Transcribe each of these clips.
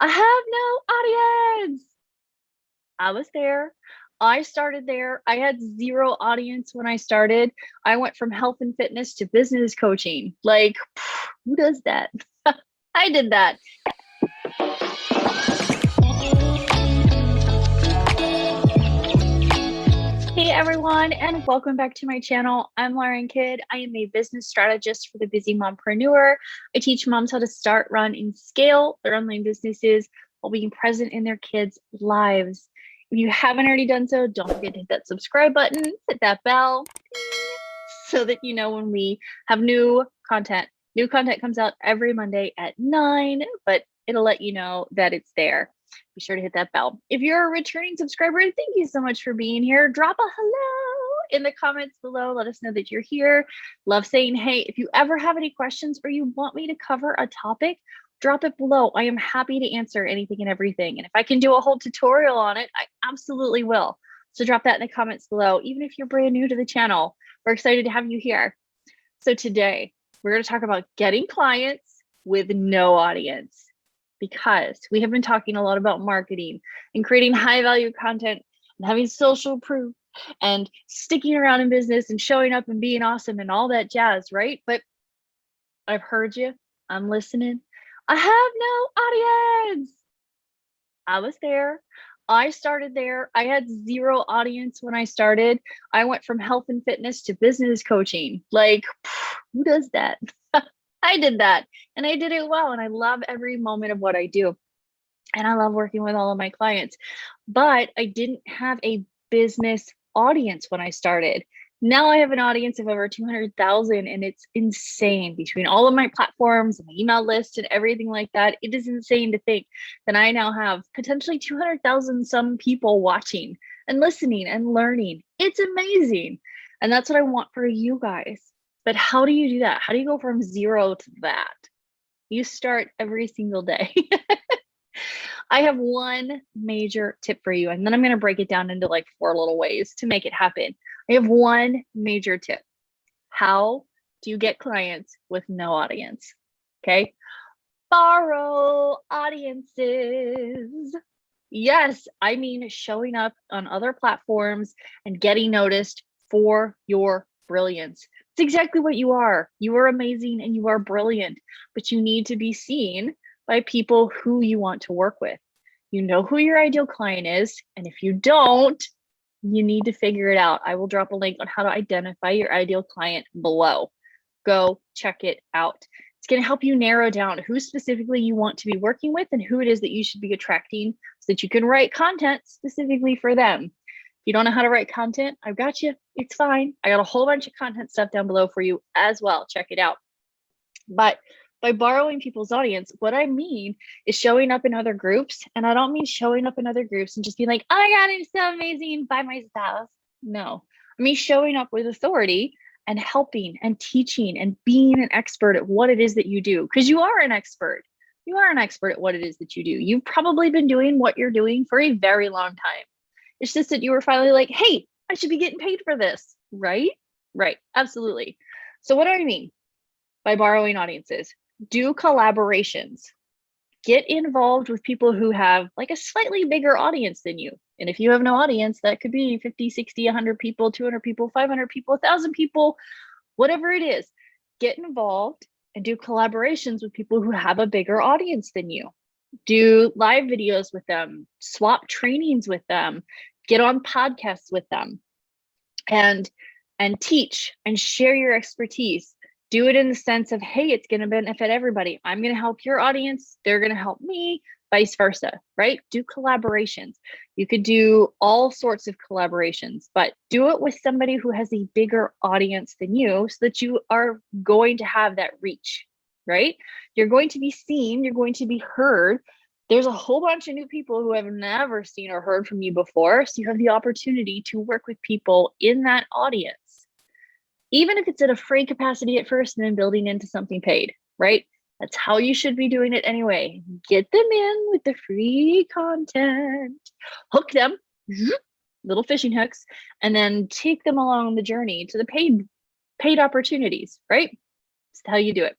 I have no audience. I was there. I started there. I had zero audience when I started. I went from health and fitness to business coaching. Like, who does that? I did that. Hey everyone, and welcome back to my channel. I'm Lauren Kidd. I am a business strategist for the busy mompreneur. I teach moms how to start, run, and scale their online businesses while being present in their kids' lives. If you haven't already done so, don't forget to hit that subscribe button, hit that bell, so that you know when we have new content. New content comes out every Monday at 9, but it'll let you know that it's there. Be sure to hit that bell. If you're a returning subscriber, thank you so much for being here. Drop a hello in the comments below. Let us know that you're here. Love saying hey. If you ever have any questions or you want me to cover a topic, drop it below. I am happy to answer anything and everything. And if I can do a whole tutorial on it, I absolutely will. So drop that in the comments below, even if you're brand new to the channel. We're excited to have you here. So today, we're going to talk about getting clients with no audience, because we have been talking a lot about marketing and creating high value content and having social proof and sticking around in business and showing up and being awesome and all that jazz, right? But I've heard you. I'm listening. I have no audience. I was there. I started there. I had zero audience when I started. I went from health and fitness to business coaching. Like, who does that? I did that, and I did it well. And I love every moment of what I do. And I love working with all of my clients. But I didn't have a business audience when I started. Now I have an audience of over 200,000, and it's insane between all of my platforms and my email list and everything like that. It is insane to think that I now have potentially 200,000 some people watching and listening and learning. It's amazing. And that's what I want for you guys. But how do you do that? How do you go from zero to that? You start every single day. I have one major tip for you, and then I'm going to break it down into like 4 little ways to make it happen. I have one major tip. How do you get clients with no audience? Okay. Borrow audiences. Yes, I mean showing up on other platforms and getting noticed for your brilliance. It's exactly what you are. You are amazing and you are brilliant, but you need to be seen by people who you want to work with. You know who your ideal client is, and if you don't, you need to figure it out. I will drop a link on how to identify your ideal client below. Go check it out. It's going to help you narrow down who specifically you want to be working with and who it is that you should be attracting, so that you can write content specifically for them. If you don't know how to write content, I've got you. It's fine. I got a whole bunch of content stuff down below for you as well. Check it out. But by borrowing people's audience, what I mean is showing up in other groups. And I don't mean showing up in other groups and just being like, oh my God, I'm so amazing, buy my stuff. No, I mean showing up with authority and helping and teaching and being an expert at what it is that you do. Because you are an expert. You are an expert at what it is that you do. You've probably been doing what you're doing for a very long time. It's just that you were finally like, hey, I should be getting paid for this, right? Right, absolutely. So what do I mean by borrowing audiences? Do collaborations. Get involved with people who have like a slightly bigger audience than you. And if you have no audience, that could be 50, 60, 100 people, 200 people, 500 people, 1,000 people, whatever it is. Get involved and do collaborations with people who have a bigger audience than you. Do live videos with them, swap trainings with them, get on podcasts with them, and teach and share your expertise. Do it in the sense of, hey, it's going to benefit everybody. I'm going to help your audience. They're going to help me, vice versa, right? Do collaborations. You could do all sorts of collaborations, but do it with somebody who has a bigger audience than you, so that you are going to have that reach, right? You're going to be seen. You're going to be heard. There's a whole bunch of new people who have never seen or heard from you before. So you have the opportunity to work with people in that audience, even if it's at a free capacity at first and then building into something paid, right? That's how you should be doing it anyway. Get them in with the free content, hook them, little fishing hooks, and then take them along the journey to the paid opportunities, right? That's how you do it.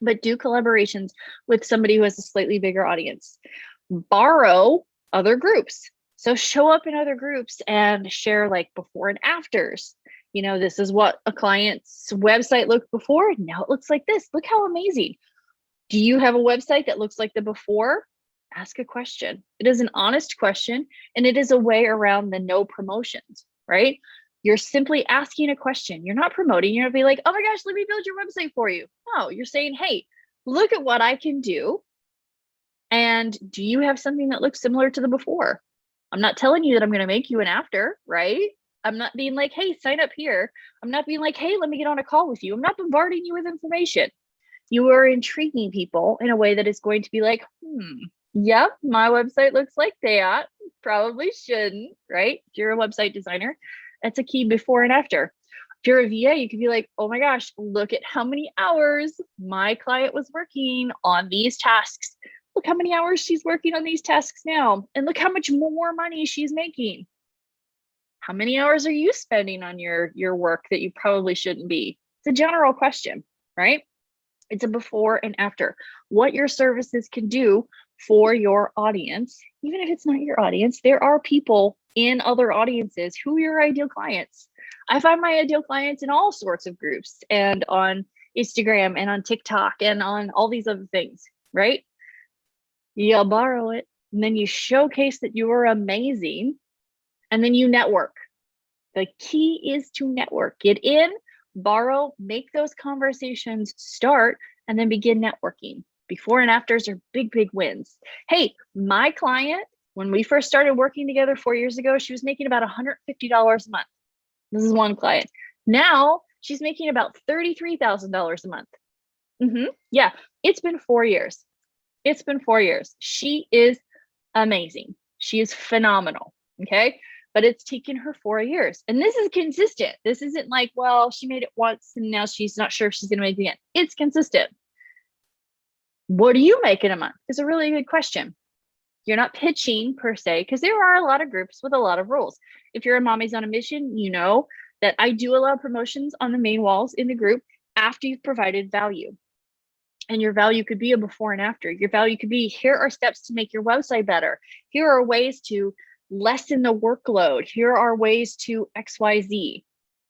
but do collaborations with somebody who has a slightly bigger audience. Borrow other groups. So show up in other groups and share like before and afters. This is what a client's website looked before. Now it looks like this. Look how amazing. Do you have a website that looks like the before? Ask a question. It is an honest question, and it is a way around the no promotions, right? You're simply asking a question. You're not promoting. You're not be like, oh my gosh, let me build your website for you. No, you're saying, hey, look at what I can do. And do you have something that looks similar to the before? I'm not telling you that I'm going to make you an after, right? I'm not being like, hey, sign up here. I'm not being like, hey, let me get on a call with you. I'm not bombarding you with information. You are intriguing people in a way that is going to be like, yep, my website looks like that. Probably shouldn't, right? If you're a website designer, that's a key before and after. If you're a VA, you could be like, oh my gosh, look at how many hours my client was working on these tasks. Look how many hours she's working on these tasks now. And look how much more money she's making. How many hours are you spending on your work that you probably shouldn't be? It's a general question, right? It's a before and after. What your services can do for your audience, even if it's not your audience, there are people in other audiences who are your ideal clients. I find my ideal clients in all sorts of groups and on Instagram and on TikTok and on all these other things, right? You borrow it and then you showcase that you are amazing and then you network. The key is to network. Get in, borrow, make those conversations start, and then begin networking. Before and afters are big, big wins. Hey, my client, when we first started working together 4 years ago, she was making about $150 a month. This is one client. Now she's making about $33,000 a month. Yeah, it's been 4 years. It's been 4 years. She is amazing. She is phenomenal. Okay. But it's taken her 4 years. And this is consistent. This isn't like, well, she made it once and now she's not sure if she's going to make it again. It's consistent. What do you make in a month? Is a really good question. You're not pitching per se, because there are a lot of groups with a lot of rules. If you're a Mommy's on a Mission, you know that I do allow promotions on the main walls in the group after you've provided value. And your value could be a before and after. Your value could be, here are steps to make your website better. Here are ways to lessen the workload. Here are ways to XYZ.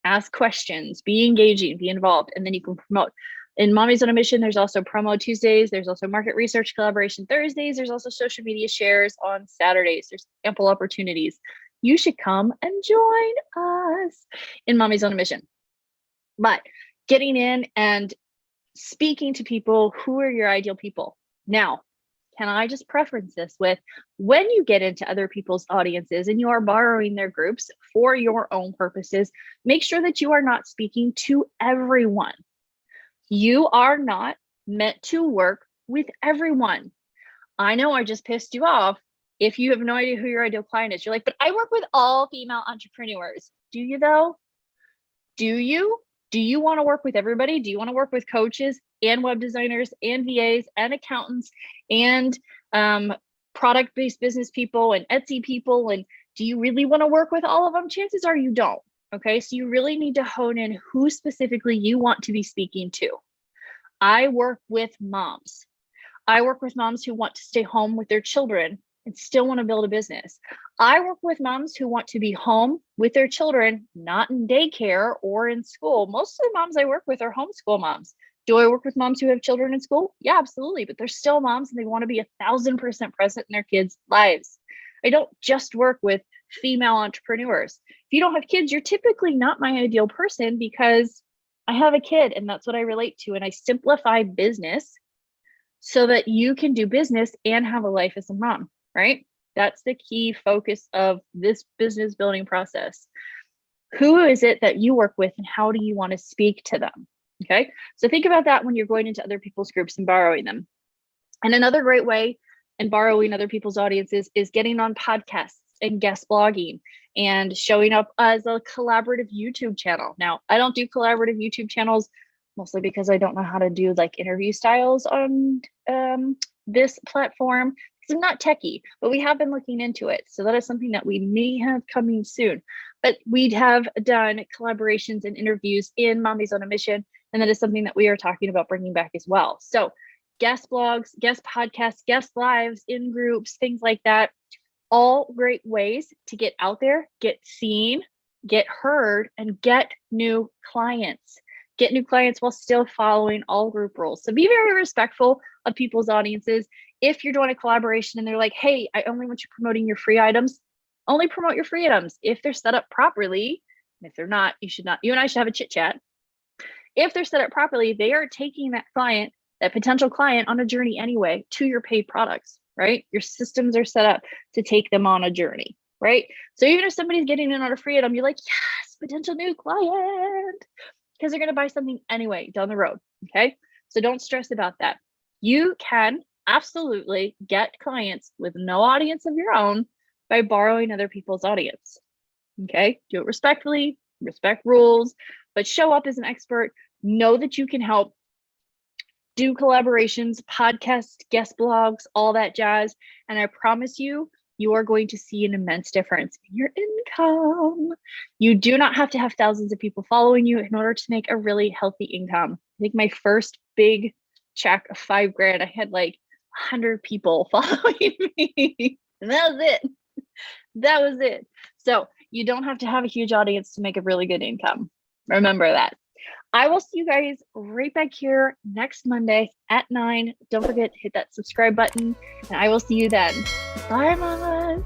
Ask questions, be engaging, be involved, and then you can promote. In Mommy's on a Mission, there's also promo Tuesdays. There's also market research collaboration Thursdays. There's also social media shares on Saturdays. There's ample opportunities. You should come and join us in Mommy's on a Mission. But getting in and speaking to people who are your ideal people. Now, can I just preference this with, when you get into other people's audiences and you are borrowing their groups for your own purposes, make sure that you are not speaking to everyone. You are not meant to work with everyone. I know I just pissed you off. If you have no idea who your ideal client is, you're like, but I work with all female entrepreneurs. Do you though? Do you? Do you want to work with everybody? Do you want to work with coaches and web designers and VAs and accountants and product-based business people and Etsy people? And do you really want to work with all of them? Chances are you don't. Okay, so you really need to hone in who specifically you want to be speaking to. I work with moms. I work with moms who want to stay home with their children and still want to build a business. I work with moms who want to be home with their children, not in daycare or in school. Most of the moms I work with are homeschool moms. Do I work with moms who have children in school? Yeah, absolutely. But they're still moms and they want to be 1,000% present in their kids' lives. I don't just work with female entrepreneurs. If you don't have kids, you're typically not my ideal person, because I have a kid and that's what I relate to. And I simplify business so that you can do business and have a life as a mom, right? That's the key focus of this business building process. Who is it that you work with and how do you want to speak to them? Okay, so think about that when you're going into other people's groups and borrowing them. And another great way in borrowing other people's audiences is getting on podcasts and guest blogging and showing up as a collaborative YouTube channel. Now, I don't do collaborative YouTube channels mostly because I don't know how to do like interview styles on this platform, because I'm not techie, but we have been looking into it. So that is something that we may have coming soon. But we have done collaborations and interviews in Mommy's on a Mission, And that is something that we are talking about bringing back as well. So guest blogs, guest podcasts, guest lives in groups, things like that, all great ways to get out there, get seen, get heard, and get new clients. Get new clients while still following all group rules. So be very respectful of people's audiences. If you're doing a collaboration and they're like, hey, I only want you promoting your free items, only promote your free items. If they're set up properly, and if they're not, you should not. You and I should have a chit chat. If they're set up properly, they are taking that client, that potential client, on a journey anyway to your paid products, right? Your systems are set up to take them on a journey, right? So even if somebody's getting in on a free item, you're like, yes, potential new client, because they're going to buy something anyway down the road. Okay. So don't stress about that. You can absolutely get clients with no audience of your own by borrowing other people's audience. Okay. Do it respectfully, respect rules, but show up as an expert. Know that you can help. Do collaborations, podcasts, guest blogs, all that jazz. And I promise you, you are going to see an immense difference in your income. You do not have to have thousands of people following you in order to make a really healthy income. I think my first big check of $5,000, I had like 100 people following me. And that was it. That was it. So you don't have to have a huge audience to make a really good income. Remember that. I will see you guys right back here next Monday at 9. Don't forget to hit that subscribe button, and I will see you then. Bye, mamas.